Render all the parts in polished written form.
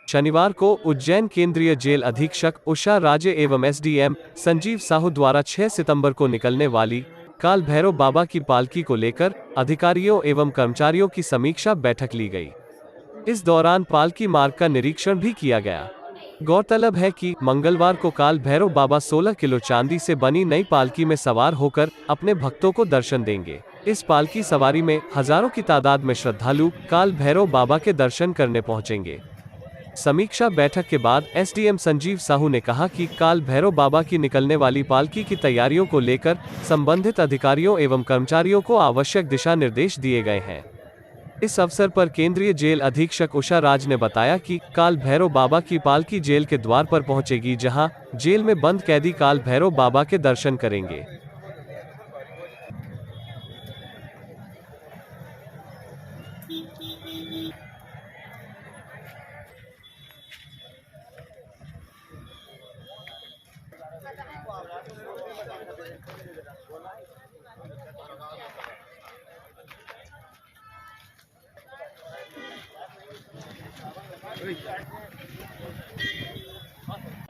शनिवार को उज्जैन केंद्रीय जेल अधीक्षक उषा राजे एवं एसडीएम संजीव साहू द्वारा 6 सितंबर को निकलने वाली काल भैरव बाबा की पालकी को लेकर अधिकारियों एवं कर्मचारियों की समीक्षा बैठक ली गई। इस दौरान पालकी मार्ग का निरीक्षण भी किया गया। गौरतलब है कि मंगलवार को काल भैरव बाबा 16 किलो चांदी से बनी नई पालकी में सवार होकर अपने भक्तों को दर्शन देंगे। इस पालकी सवारी में हजारों की तादाद में श्रद्धालु काल भैरव बाबा के दर्शन करने पहुंचेंगे। समीक्षा बैठक के बाद एसडीएम संजीव साहू ने कहा कि काल भैरव बाबा की निकलने वाली पालकी की तैयारियों को लेकर संबंधित अधिकारियों एवं कर्मचारियों को आवश्यक दिशा निर्देश दिए गए हैं। इस अवसर पर केंद्रीय जेल अधीक्षक उषा राज ने बताया कि काल भैरव बाबा की पालकी जेल के द्वार पर पहुंचेगी, जहां जेल में बंद कैदी काल भैरव बाबा के दर्शन करेंगे।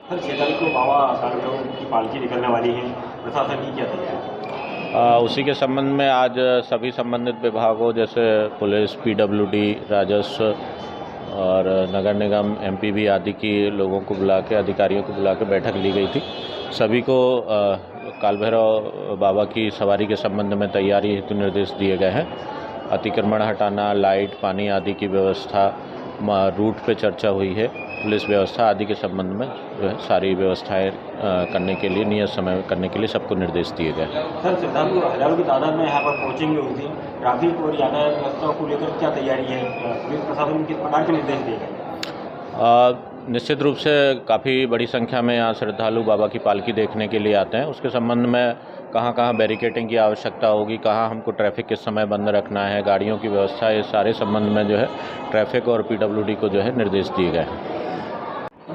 सर, 6 तारीख को बाबा काल भैरव की पालकी निकलने वाली है, प्रशासन की क्या तैयारी? उसी के संबंध में आज सभी संबंधित विभागों जैसे पुलिस, पीडब्ल्यूडी, राजस्व और नगर निगम, एमपीबी आदि की लोगों को बुला के, अधिकारियों को बुला के बैठक ली गई थी। सभी को काल भैरव बाबा की सवारी के संबंध में तैयारी हेतु निर्देश दिए गए हैं। अतिक्रमण हटाना, लाइट, पानी आदि की व्यवस्था, रूट पे चर्चा हुई है। पुलिस व्यवस्था आदि के संबंध में जो है सारी व्यवस्थाएं करने के लिए, नियत समय करने के लिए सबको निर्देश दिए गए। सर, श्रद्धालु हजारों की तादाद में यहाँ पर पहुँचेंगे उस दिन, ट्रैफिक और यातायात व्यवस्था को लेकर क्या तैयारी है? पुलिस प्रशासन में किस प्रकार के निर्देश दिए गए? निश्चित रूप से काफ़ी बड़ी संख्या में यहाँ श्रद्धालु बाबा की पालकी देखने के लिए आते हैं। उसके संबंध में कहाँ कहाँ बैरिकेटिंग की आवश्यकता होगी, कहाँ हमको ट्रैफिक किस समय बंद रखना है, गाड़ियों की व्यवस्था, ये सारे संबंध में जो है ट्रैफिक और पीडब्ल्यूडी को जो है निर्देश दिए गए हैं।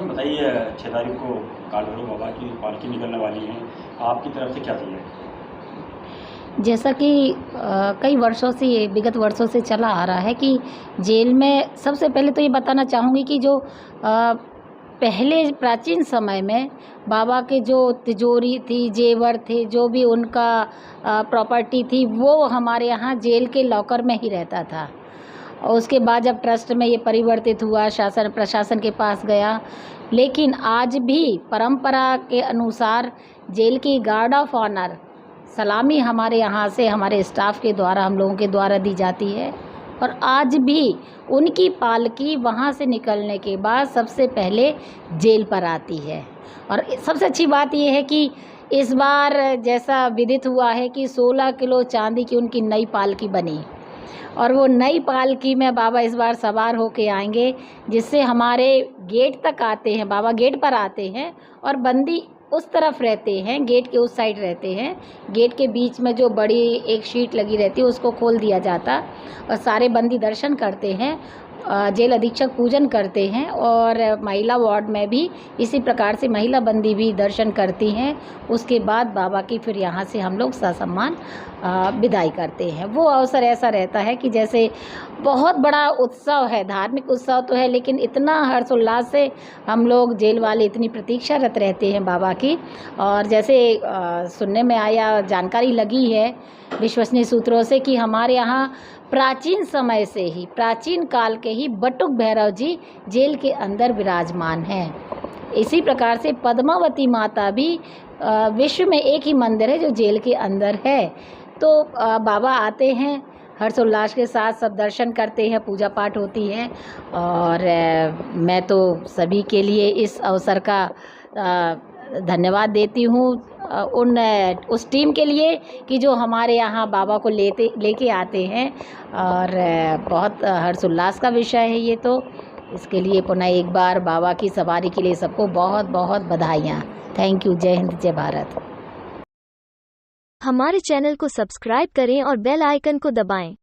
बताइए, 6 तारीख को काल भैरव बाबा की पालकी निकलने वाली है, आपकी तरफ से क्या तैयारी? जैसा कि कई वर्षों से, विगत वर्षों से चला आ रहा है कि जेल में, सबसे पहले तो ये बताना चाहूँगी कि जो पहले प्राचीन समय में बाबा के जो तिजोरी थी, जेवर थे, जो भी उनका प्रॉपर्टी थी, वो हमारे यहाँ जेल के लॉकर में ही रहता था। और उसके बाद जब ट्रस्ट में ये परिवर्तित हुआ, शासन प्रशासन के पास गया, लेकिन आज भी परंपरा के अनुसार जेल की गार्ड ऑफ ऑनर सलामी हमारे यहाँ से, हमारे स्टाफ के द्वारा, हम लोगों के द्वारा दी जाती है। और आज भी उनकी पालकी वहाँ से निकलने के बाद सबसे पहले जेल पर आती है। और सबसे अच्छी बात यह है कि इस बार जैसा विदित हुआ है कि 16 किलो चांदी की उनकी नई पालकी बनी, और वो नई पालकी में बाबा इस बार सवार होके आएंगे, जिससे हमारे गेट तक आते हैं, बाबा गेट पर आते हैं और बंदी उस तरफ रहते हैं, गेट के उस साइड रहते हैं। गेट के बीच में जो बड़ी एक शीट लगी रहती है उसको खोल दिया जाता और सारे बंदी दर्शन करते हैं। जेल अधीक्षक पूजन करते हैं और महिला वार्ड में भी इसी प्रकार से महिला बंदी भी दर्शन करती हैं। उसके बाद बाबा की फिर यहाँ से हम लोग ससम्मान विदाई करते हैं। वो अवसर ऐसा रहता है कि जैसे बहुत बड़ा उत्सव है, धार्मिक उत्सव तो है, लेकिन इतना हर्षोल्लास से हम लोग जेल वाले इतनी प्रतीक्षारत रहते हैं बाबा की। और जैसे सुनने में आया, जानकारी लगी है विश्वसनीय सूत्रों से कि हमारे यहाँ प्राचीन समय से ही, प्राचीन काल के ही बटुक भैरव जी जेल के अंदर विराजमान हैं। इसी प्रकार से पद्मावती माता भी विश्व में एक ही मंदिर है जो जेल के अंदर है। तो बाबा आते हैं, हर्षोल्लास के साथ सब दर्शन करते हैं, पूजा पाठ होती है। और मैं तो सभी के लिए इस अवसर का धन्यवाद देती हूँ उस टीम के लिए कि जो हमारे यहाँ बाबा को लेके आते हैं। और बहुत हर्षोल्लास का विषय है ये तो। इसके लिए पुनः एक बार बाबा की सवारी के लिए सबको बहुत बहुत बधाइयाँ। Thank you. जय हिंद, जय भारत। हमारे चैनल को सब्सक्राइब करें और बेल आइकन को दबाएं।